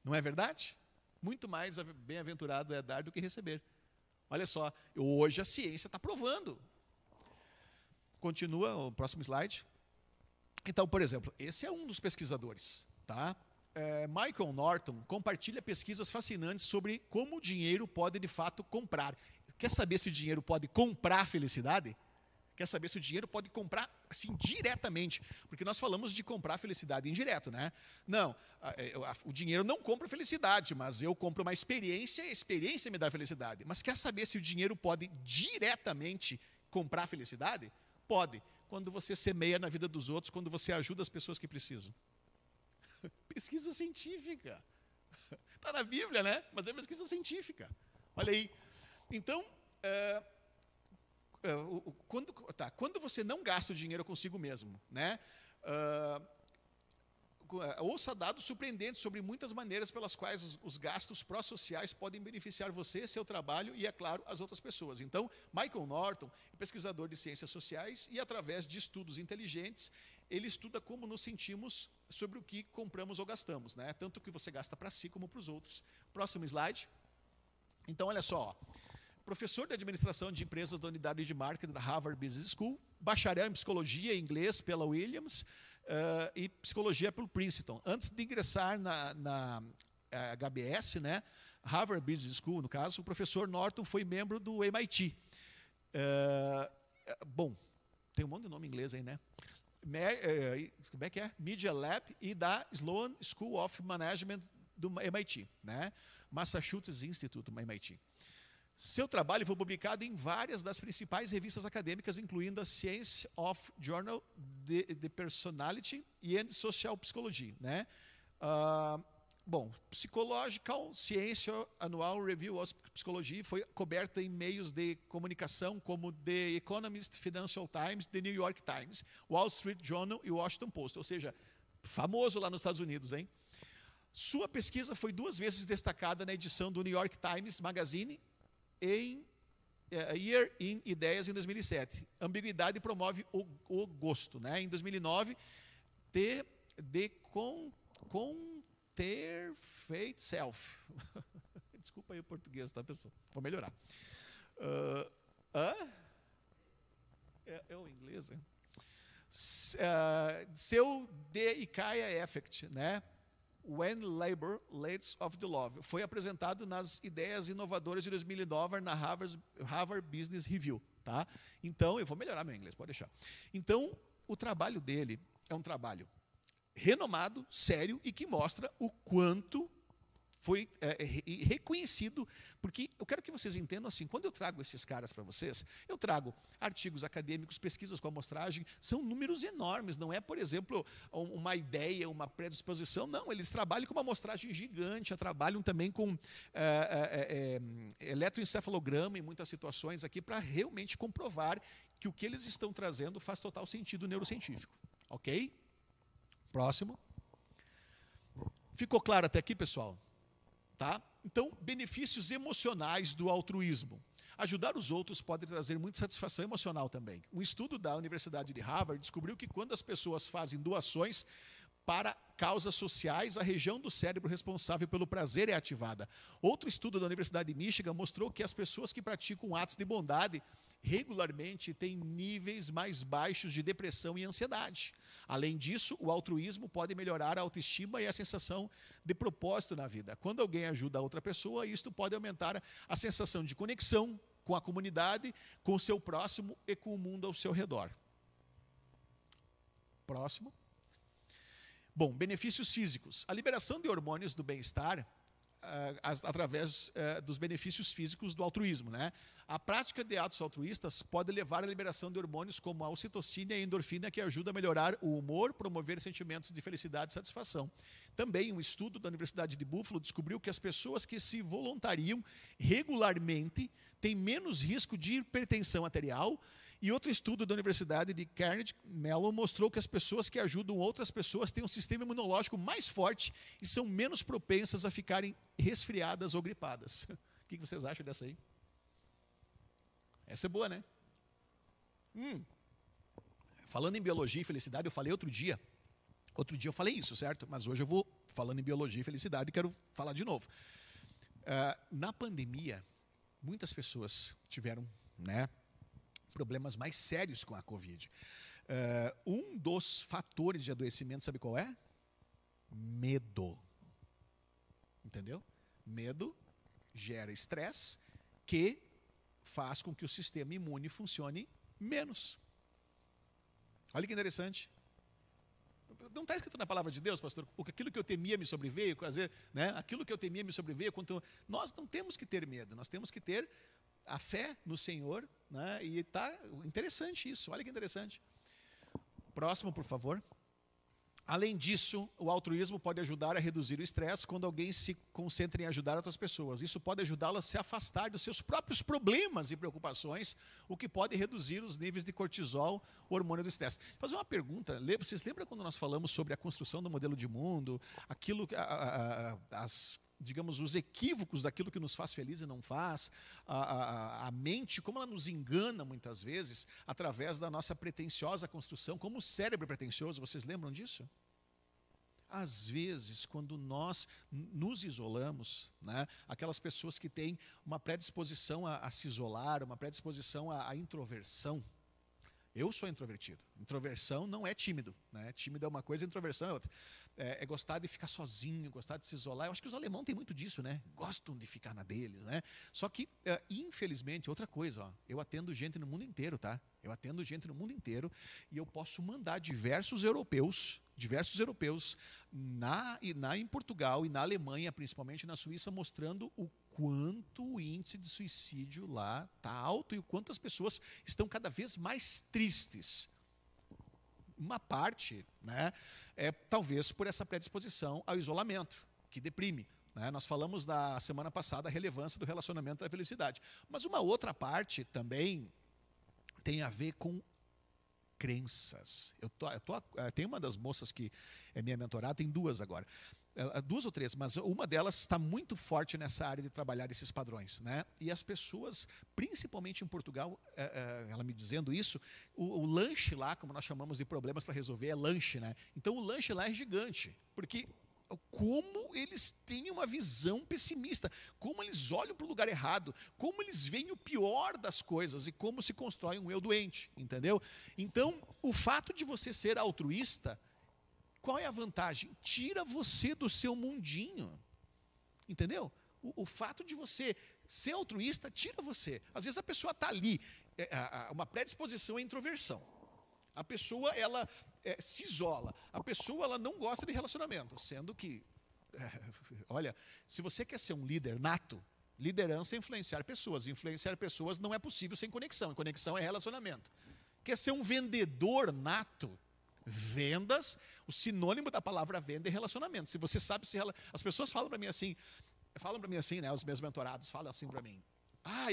Não é verdade? Muito mais bem-aventurado é dar do que receber. Olha só, hoje a ciência está provando. Continua o próximo slide. Então, por exemplo, esse é um dos pesquisadores, tá? Michael Norton compartilha pesquisas fascinantes sobre como o dinheiro pode de fato comprar. Quer saber se o dinheiro pode comprar felicidade? Quer saber se o dinheiro pode comprar assim diretamente? Porque nós falamos de comprar felicidade indireto, né? Não, o dinheiro não compra felicidade, mas eu compro uma experiência e a experiência me dá felicidade. Mas quer saber se o dinheiro pode diretamente comprar felicidade? Pode. Quando você semeia na vida dos outros, quando você ajuda as pessoas que precisam. Pesquisa científica. Está na Bíblia, né? Mas é pesquisa científica. Olha aí. Então, quando você não gasta o dinheiro consigo mesmo, né? Ouça dados surpreendentes sobre muitas maneiras pelas quais os gastos pró-sociais podem beneficiar você, seu trabalho e, é claro, as outras pessoas. Então, Michael Norton é pesquisador de ciências sociais e, através de estudos inteligentes, ele estuda como nos sentimos sobre o que compramos ou gastamos, né? Tanto o que você gasta para si como para os outros. Próximo slide. Então, olha só. Professor de administração de empresas da unidade de marketing da Harvard Business School, bacharel em psicologia e inglês pela Williams, e psicologia pelo Princeton. Antes de ingressar na HBS, né, Harvard Business School, no caso, o professor Norton foi membro do MIT. Bom, tem um monte de nome em inglês aí, né? Como é que é? Media Lab e da Sloan School of Management do MIT, né? Massachusetts Institute, do MIT. Seu trabalho foi publicado em várias das principais revistas acadêmicas, incluindo a Science of Journal de Personality and Social Psychology, né? Psychological Science Annual Review of Psychology foi coberta em meios de comunicação como The Economist, Financial Times, The New York Times, Wall Street Journal e Washington Post, ou seja, famoso lá nos Estados Unidos, hein? Sua pesquisa foi 2 vezes destacada na edição do New York Times Magazine em Year in Ideias em 2007. Ambiguidade promove o gosto, né? Em 2009, The Counterfeit Self. Desculpa aí o português, tá, pessoal? Vou melhorar. É o inglês, hein? Seu Deikaia Effect, né? When Labor Leads of the Love. Foi apresentado nas ideias inovadoras de 2009 na Harvard Business Review. Tá? Então, eu vou melhorar meu inglês, pode deixar. Então, o trabalho dele é um trabalho renomado, sério e que mostra o quanto foi reconhecido, porque eu quero que vocês entendam assim, quando eu trago esses caras para vocês, eu trago artigos acadêmicos, pesquisas com amostragem, são números enormes, não é, por exemplo, uma ideia, uma predisposição, não, eles trabalham com uma amostragem gigante, trabalham também com eletroencefalograma em muitas situações aqui, para realmente comprovar que o que eles estão trazendo faz total sentido neurocientífico, ok? Próximo. Ficou claro até aqui, pessoal? Tá? Então, benefícios emocionais do altruísmo. Ajudar os outros pode trazer muita satisfação emocional também. Um estudo da Universidade de Harvard descobriu que quando as pessoas fazem doações para causas sociais, a região do cérebro responsável pelo prazer é ativada. Outro estudo da Universidade de Michigan mostrou que as pessoas que praticam atos de bondade regularmente têm níveis mais baixos de depressão e ansiedade. Além disso, o altruísmo pode melhorar a autoestima e a sensação de propósito na vida. Quando alguém ajuda a outra pessoa, isto pode aumentar a sensação de conexão com a comunidade, com o seu próximo e com o mundo ao seu redor. Próximo. Bom, benefícios físicos. A liberação de hormônios do bem-estar através dos benefícios físicos do altruísmo, né? A prática de atos altruístas pode levar à liberação de hormônios como a ocitocina e a endorfina, que ajudam a melhorar o humor, promover sentimentos de felicidade e satisfação. Também um estudo da Universidade de Buffalo descobriu que as pessoas que se voluntariam regularmente têm menos risco de hipertensão arterial. E outro estudo da Universidade de Carnegie Mellon mostrou que as pessoas que ajudam outras pessoas têm um sistema imunológico mais forte e são menos propensas a ficarem resfriadas ou gripadas. O que vocês acham dessa aí? Essa é boa, né? Falando em biologia e felicidade, eu falei outro dia eu falei isso, certo? Mas hoje eu vou, falando em biologia e felicidade, quero falar de novo. Na pandemia, muitas pessoas tiveram, né, problemas mais sérios com a Covid. Um dos fatores de adoecimento, sabe qual é? Medo. Entendeu? Medo gera estresse, que faz com que o sistema imune funcione menos. Olha que interessante. Não está escrito na palavra de Deus, pastor? Aquilo que eu temia me sobreveio, né? Aquilo que eu temia me sobreveio. Nós não temos que ter medo, nós temos que ter a fé no Senhor, né? E está interessante isso, olha que interessante. Próximo, por favor. Além disso, o altruísmo pode ajudar a reduzir o estresse quando alguém se concentra em ajudar outras pessoas. Isso pode ajudá-lo a se afastar dos seus próprios problemas e preocupações, o que pode reduzir os níveis de cortisol, o hormônio do estresse. Vou fazer uma pergunta. Vocês lembram quando nós falamos sobre a construção do modelo de mundo, aquilo, digamos, os equívocos daquilo que nos faz feliz e não faz, a mente, como ela nos engana muitas vezes, através da nossa pretensiosa construção, como o cérebro é pretensioso, vocês lembram disso? Às vezes, quando nós nos isolamos, né, aquelas pessoas que têm uma predisposição a se isolar, uma predisposição à introversão. Eu sou introvertido. Introversão não é tímido, né? Tímido é uma coisa, introversão é outra. É gostar de ficar sozinho, gostar de se isolar. Eu acho que os alemães têm muito disso, né? Gostam de ficar na deles, né? Só que, infelizmente, outra coisa, ó, eu atendo gente no mundo inteiro, tá? Eu atendo gente no mundo inteiro e eu posso mandar diversos europeus em Portugal e na Alemanha, principalmente na Suíça, mostrando o quanto o índice de suicídio lá está alto e o quanto as pessoas estão cada vez mais tristes. Uma parte, né, é talvez por essa predisposição ao isolamento, que deprime. Né? Nós falamos na semana passada a relevância do relacionamento da felicidade. Mas uma outra parte também tem a ver com crenças. Tem uma das moças que é minha mentorada, tem duas agora. 2 ou 3, mas uma delas está muito forte nessa área de trabalhar esses padrões, né? E as pessoas, principalmente em Portugal, ela me dizendo isso, o lanche lá, como nós chamamos de problemas para resolver, é lanche, né? Então o lanche lá é gigante, porque como eles têm uma visão pessimista, como eles olham para o lugar errado, como eles veem o pior das coisas e como se constrói um eu doente, entendeu? Então, o fato de você ser altruísta, qual é a vantagem? Tira você do seu mundinho, entendeu? O fato de você ser altruísta tira você. Às vezes a pessoa está ali, uma predisposição à introversão. A pessoa, ela se isola. A pessoa, ela não gosta de relacionamento, sendo que, olha, se você quer ser um líder nato, liderança é influenciar pessoas. Influenciar pessoas não é possível sem conexão. E conexão é relacionamento. Quer ser um vendedor nato? Vendas, o sinônimo da palavra venda é relacionamento. Se você sabe se as pessoas falam para mim assim, né, os meus mentorados falam assim para mim: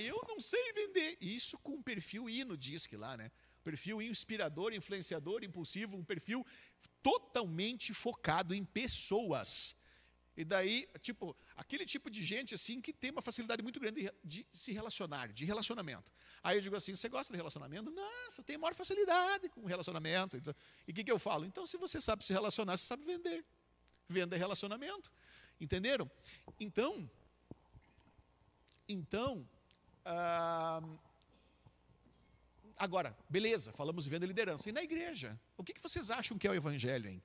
eu não sei vender. Isso com um perfil I no DISC lá, né? Perfil inspirador, influenciador, impulsivo, um perfil totalmente focado em pessoas. E daí, aquele tipo de gente assim que tem uma facilidade muito grande de se relacionar, de relacionamento. Aí eu digo assim: você gosta de relacionamento? Nossa, eu tenho maior facilidade com relacionamento. E o que eu falo? Então, se você sabe se relacionar, você sabe vender. Venda é relacionamento. Entenderam? Então, agora, beleza, falamos de venda e liderança. E na igreja? O que vocês acham que é o evangelho, hein?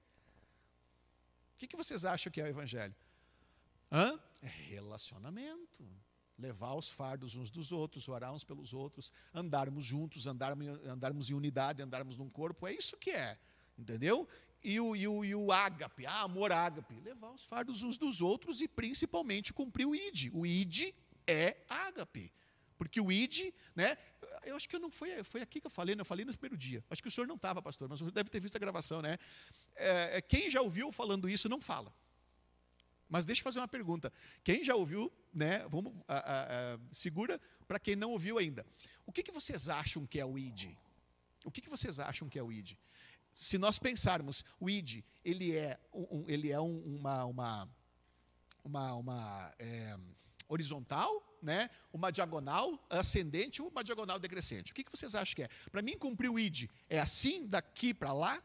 O que vocês acham que é o evangelho? É relacionamento. Levar os fardos uns dos outros, orar uns pelos outros, andarmos juntos, andarmos em unidade, andarmos num corpo. É isso que é, entendeu? E o ágape, amor ágape. Levar os fardos uns dos outros e principalmente cumprir o ID. O ID é ágape. Porque o ID, né? Eu acho que foi aqui que eu falei, né? Eu falei no primeiro dia. Acho que o senhor não estava, pastor, mas o senhor deve ter visto a gravação, né? Quem já ouviu falando isso não fala. Mas deixa eu fazer uma pergunta. Quem já ouviu, né? Segura para quem não ouviu ainda. O que vocês acham que é o ID? O que vocês acham que é o ID? Se nós pensarmos, o ID, ele é uma horizontal, né? Uma diagonal ascendente ou uma diagonal decrescente. O que vocês acham que é? Para mim, cumprir o ID é assim, daqui para lá,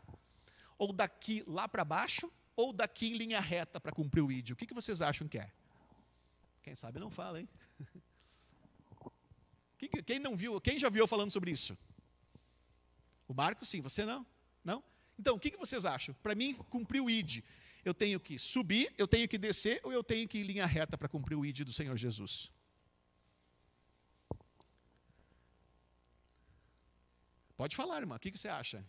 ou daqui lá para baixo, ou daqui em linha reta para cumprir o ID? O que vocês acham que é? Quem sabe não fala, hein? Quem não viu, quem já viu eu falando sobre isso? O Marco, sim, você não? Não? Então, o que vocês acham? Para mim, cumprir o ID, eu tenho que subir, eu tenho que descer, ou eu tenho que ir em linha reta para cumprir o ID do Senhor Jesus? Pode falar, irmã, o que você acha?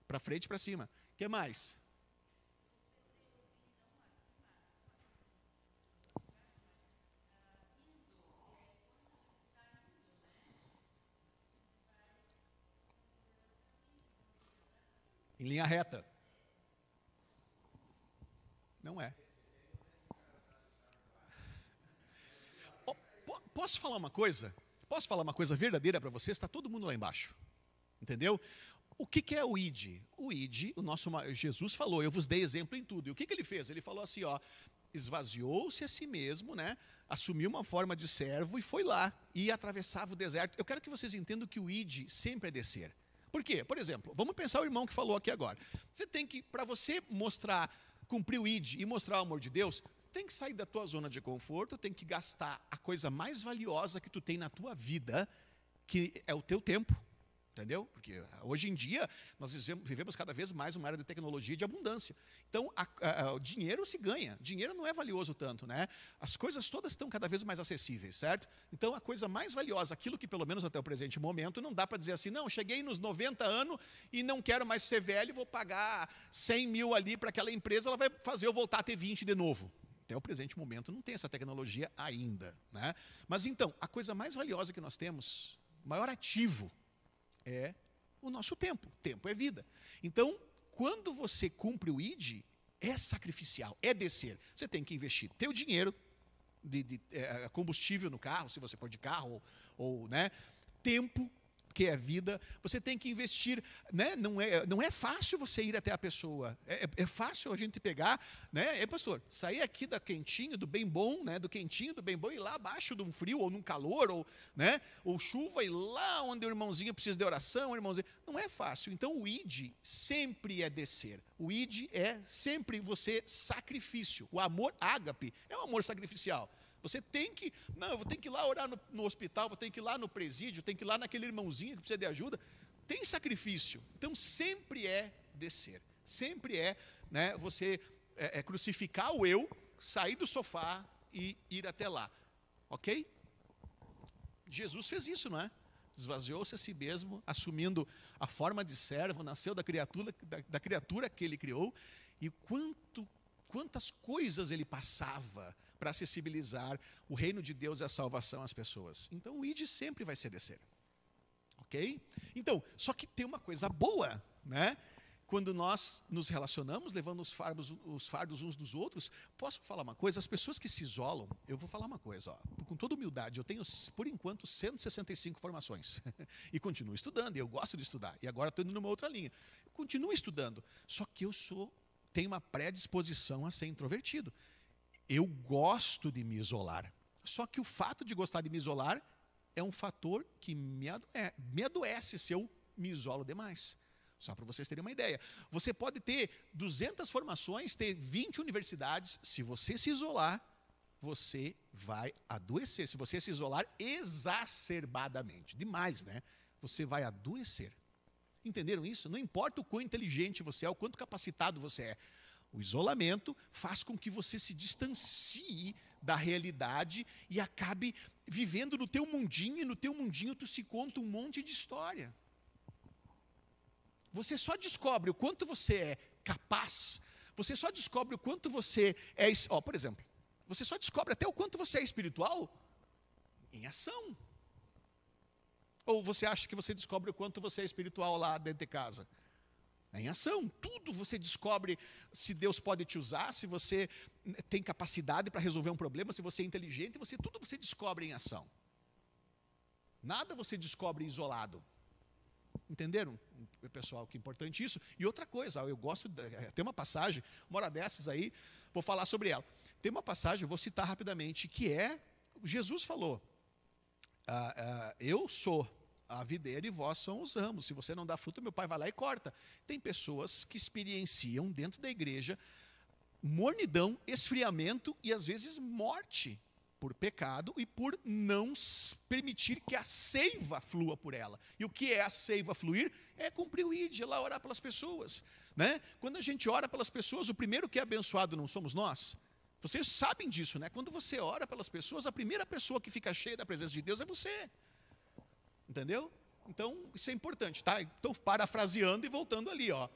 Para frente e para cima. O que mais? em linha reta. Não é. Posso falar uma coisa? Posso falar uma coisa verdadeira para vocês? Está todo mundo lá embaixo. Entendeu? O que é o ID? O ID, Jesus falou, eu vos dei exemplo em tudo. E o que ele fez? Ele falou assim, ó, esvaziou-se a si mesmo, né? Assumiu uma forma de servo e foi lá. E atravessava o deserto. Eu quero que vocês entendam que o ID sempre é descer. Por quê? Por exemplo, vamos pensar o irmão que falou aqui agora. Você tem que, para você mostrar, cumprir o ID e mostrar o amor de Deus, tem que sair da tua zona de conforto, tem que gastar a coisa mais valiosa que tu tem na tua vida, que é o teu tempo. Entendeu? Porque hoje em dia nós vivemos cada vez mais uma era de tecnologia e de abundância. Então, o dinheiro se ganha. Dinheiro não é valioso tanto, né? As coisas todas estão cada vez mais acessíveis, certo? Então, a coisa mais valiosa, aquilo que pelo menos até o presente momento, não dá para dizer assim, não, cheguei nos 90 anos e não quero mais ser velho, vou pagar 100 mil ali para aquela empresa, ela vai fazer eu voltar a ter 20 de novo. Até o presente momento não tem essa tecnologia ainda, né? Mas então, a coisa mais valiosa que nós temos, o maior ativo, é o nosso tempo. Tempo é vida. Então, quando você cumpre o ID, é sacrificial, é descer. Você tem que investir teu dinheiro, de combustível no carro, se você for de carro, ou né, tempo, que é vida. Você tem que investir, né? Não é fácil você ir até a pessoa. É fácil a gente pegar, né? Pastor, sair aqui da quentinho, do bem bom, né? Do quentinho, do bem bom, e ir lá abaixo de um frio, ou num calor, ou, né? Ou chuva, e lá onde o irmãozinho precisa de oração, o irmãozinho. Não é fácil. Então o ID sempre é descer. O ID é sempre você sacrifício. O amor ágape é um amor sacrificial. Você tem que, não, eu vou ter que ir lá orar no hospital, vou ter que ir lá no presídio, tenho que ir lá naquele irmãozinho que precisa de ajuda. Tem sacrifício. Então sempre é descer. Sempre é, né, você crucificar o eu, sair do sofá e ir até lá. Ok? Jesus fez isso, não é? Esvaziou-se a si mesmo, assumindo a forma de servo, nasceu da criatura que ele criou. E quantas coisas ele passava para acessibilizar o reino de Deus e a salvação às pessoas. Então o ID sempre vai ser descer. Ok? Então, só que tem uma coisa boa, né? Quando nós nos relacionamos, levando os fardos uns dos outros, posso falar uma coisa? As pessoas que se isolam, eu vou falar uma coisa, ó, com toda humildade, eu tenho, por enquanto, 165 formações. E continuo estudando, e eu gosto de estudar. E agora estou indo numa outra linha. Eu continuo estudando, só que tenho uma predisposição a ser introvertido. Eu gosto de me isolar. Só que o fato de gostar de me isolar é um fator que me adoece se eu me isolo demais. Só para vocês terem uma ideia. Você pode ter 200 formações, ter 20 universidades. Se você se isolar, você vai adoecer. Se você se isolar exacerbadamente. Demais, né? Você vai adoecer. Entenderam isso? Não importa o quão inteligente você é, o quanto capacitado você é. O isolamento faz com que você se distancie da realidade e acabe vivendo no teu mundinho, e no teu mundinho tu se conta um monte de história. Você só descobre o quanto você é capaz, você só descobre o quanto você é... por exemplo, você só descobre até o quanto você é espiritual em ação. Ou você acha que você descobre o quanto você é espiritual lá dentro de casa? Em ação. Tudo você descobre se Deus pode te usar, se você tem capacidade para resolver um problema, se você é inteligente, tudo você descobre em ação. Nada você descobre isolado. Entenderam, pessoal, que é importante isso? E outra coisa, eu gosto, tem uma passagem, uma hora dessas aí, vou falar sobre ela. Tem uma passagem, eu vou citar rapidamente, que Jesus falou, eu sou a videira e vós são os ramos. Se você não dá fruto, meu pai vai lá e corta. Tem pessoas que experienciam dentro da igreja mornidão, esfriamento e às vezes morte por pecado e por não permitir que a seiva flua por ela. E o que é a seiva fluir? É cumprir o ID, é lá orar pelas pessoas, né? Quando a gente ora pelas pessoas, o primeiro que é abençoado não somos nós? Vocês sabem disso, né? Quando você ora pelas pessoas, a primeira pessoa que fica cheia da presença de Deus é você. Entendeu? Então, isso é importante, tá? Então, parafraseando e voltando ali, ó,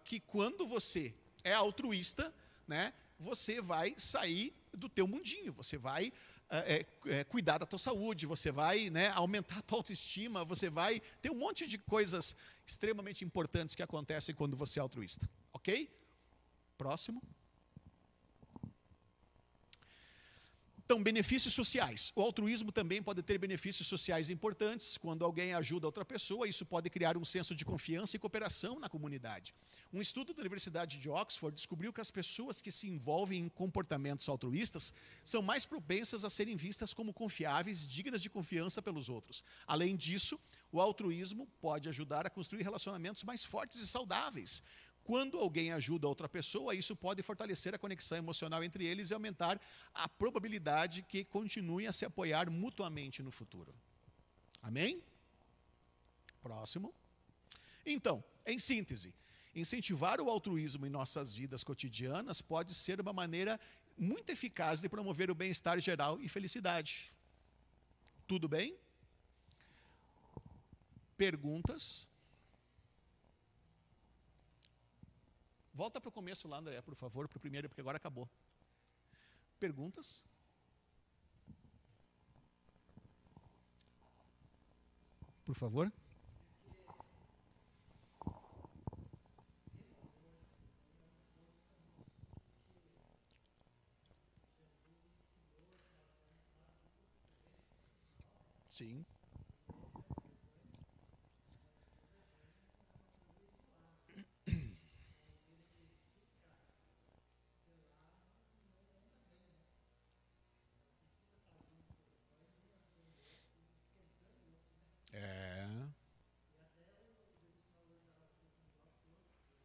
que quando você é altruísta, né, você vai sair do teu mundinho, você vai cuidar da tua saúde, você vai, né, aumentar a tua autoestima, você vai ter um monte de coisas extremamente importantes que acontecem quando você é altruísta. Ok? Próximo. Então, benefícios sociais. O altruísmo também pode ter benefícios sociais importantes. Quando alguém ajuda outra pessoa, isso pode criar um senso de confiança e cooperação na comunidade. Um estudo da Universidade de Oxford descobriu que as pessoas que se envolvem em comportamentos altruístas são mais propensas a serem vistas como confiáveis e dignas de confiança pelos outros. Além disso, o altruísmo pode ajudar a construir relacionamentos mais fortes e saudáveis. Quando alguém ajuda outra pessoa, isso pode fortalecer a conexão emocional entre eles e aumentar a probabilidade que continuem a se apoiar mutuamente no futuro. Amém? Próximo. Então, em síntese, incentivar o altruísmo em nossas vidas cotidianas pode ser uma maneira muito eficaz de promover o bem-estar geral e felicidade. Tudo bem? Perguntas? Volta para o começo lá, André, por favor, para o primeiro, porque agora acabou. Perguntas? Por favor. Sim.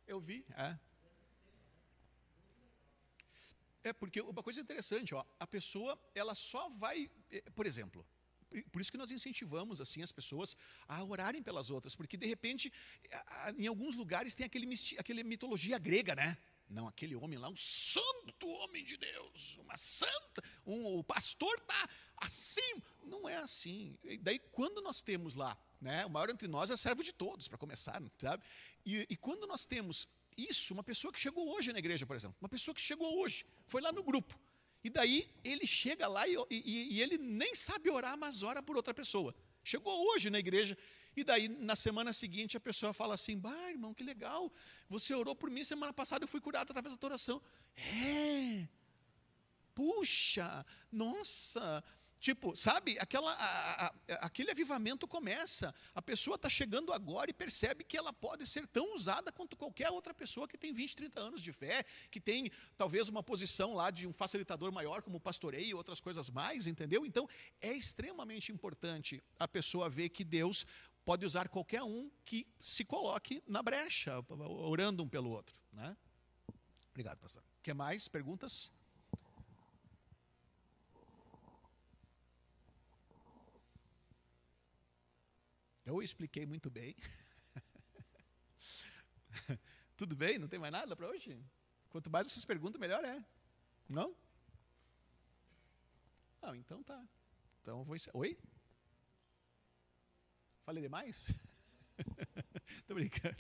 Eu vi, porque uma coisa interessante, ó, a pessoa, ela só vai, por exemplo, por isso que nós incentivamos assim as pessoas a orarem pelas outras, porque de repente, em alguns lugares tem aquele mitologia grega, né? Não, aquele homem lá, um santo homem de Deus, uma santa, o pastor está assim. Não é assim. E daí, quando nós temos lá, né, o maior entre nós é servo de todos, para começar, sabe? E quando nós temos isso, uma pessoa que chegou hoje na igreja, por exemplo, uma pessoa que chegou hoje, foi lá no grupo, e daí ele chega lá e ele nem sabe orar, mas ora por outra pessoa. Chegou hoje na igreja, e daí na semana seguinte a pessoa fala assim: bah, irmão, que legal, você orou por mim, semana passada eu fui curado através da tua oração. Puxa, nossa. Tipo, sabe, aquele avivamento começa, a pessoa está chegando agora e percebe que ela pode ser tão usada quanto qualquer outra pessoa que tem 20, 30 anos de fé, que tem talvez uma posição lá de um facilitador maior, como pastoreio e outras coisas mais, entendeu? Então, é extremamente importante a pessoa ver que Deus pode usar qualquer um que se coloque na brecha, orando um pelo outro, né? Obrigado, pastor. Quer mais perguntas? Eu expliquei muito bem. Tudo bem? Não tem mais nada para hoje? Quanto mais vocês perguntam, melhor é. Não? Não, então tá. Então eu vou... Oi? Falei demais? Tô brincando.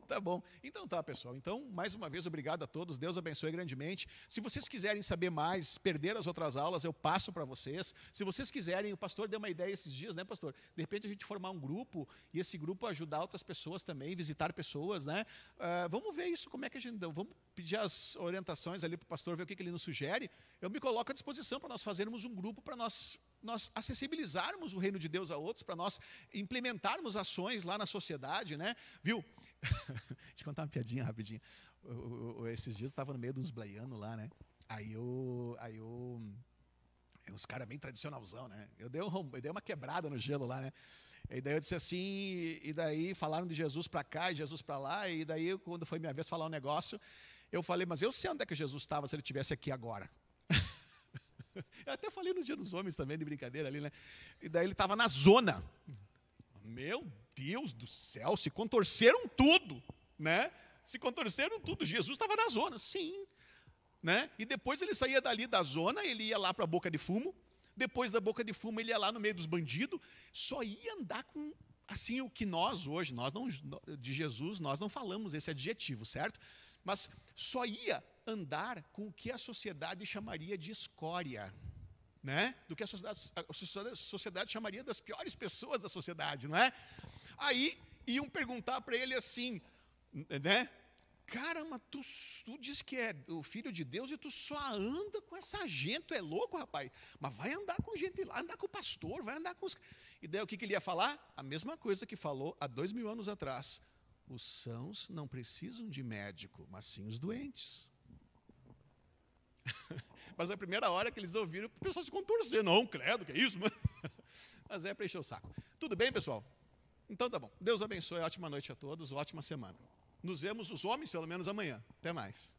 Tá bom. Então tá, pessoal. Então, mais uma vez, obrigado a todos. Deus abençoe grandemente. Se vocês quiserem saber mais, perder as outras aulas, eu passo para vocês. Se vocês quiserem, o pastor deu uma ideia esses dias, né, pastor? De repente a gente formar um grupo e esse grupo ajudar outras pessoas também, visitar pessoas, né? Vamos ver isso, como é que a gente... Vamos pedir as orientações ali para o pastor, ver o que ele nos sugere. Eu me coloco à disposição para nós fazermos um grupo, para nós acessibilizarmos o reino de Deus a outros, para nós implementarmos ações lá na sociedade, né? Viu? Deixa eu contar uma piadinha rapidinho. Esses dias eu estava no meio de uns blaianos lá, né? Aí uns caras bem tradicionalzão, né? Eu dei uma quebrada no gelo lá, né? E daí eu disse assim, e daí falaram de Jesus para cá e Jesus para lá, e daí quando foi minha vez falar um negócio, eu falei, mas eu sei onde é que Jesus estava se ele estivesse aqui agora. Eu até falei no Dia dos Homens também, de brincadeira ali, né? E daí ele estava na zona. Meu Deus do céu, se contorceram tudo, né? Se contorceram tudo. Jesus estava na zona, sim. Né? E depois ele saía dali da zona, ele ia lá para a boca de fumo. Depois da boca de fumo, ele ia lá no meio dos bandidos. Só ia andar com, assim, o que nós hoje, de Jesus, nós não falamos esse adjetivo, certo? Mas só ia andar com o que a sociedade chamaria de escória. né? Do que a sociedade chamaria das piores pessoas da sociedade, não é? Aí iam perguntar para ele assim, né? Cara, mas tu diz que é o filho de Deus e tu só anda com essa gente, tu é louco, rapaz? Mas vai andar com gente lá, andar com o pastor, vai andar com os... E daí o que ele ia falar? A mesma coisa que falou há 2000 anos atrás. Os sãos não precisam de médico, mas sim os doentes. Mas a primeira hora que eles ouviram, o pessoal se contorcer. Não, credo, que é isso? Mas é para encher o saco. Tudo bem, pessoal? Então tá bom. Deus abençoe, ótima noite a todos, ótima semana. Nos vemos, os homens, pelo menos amanhã. Até mais.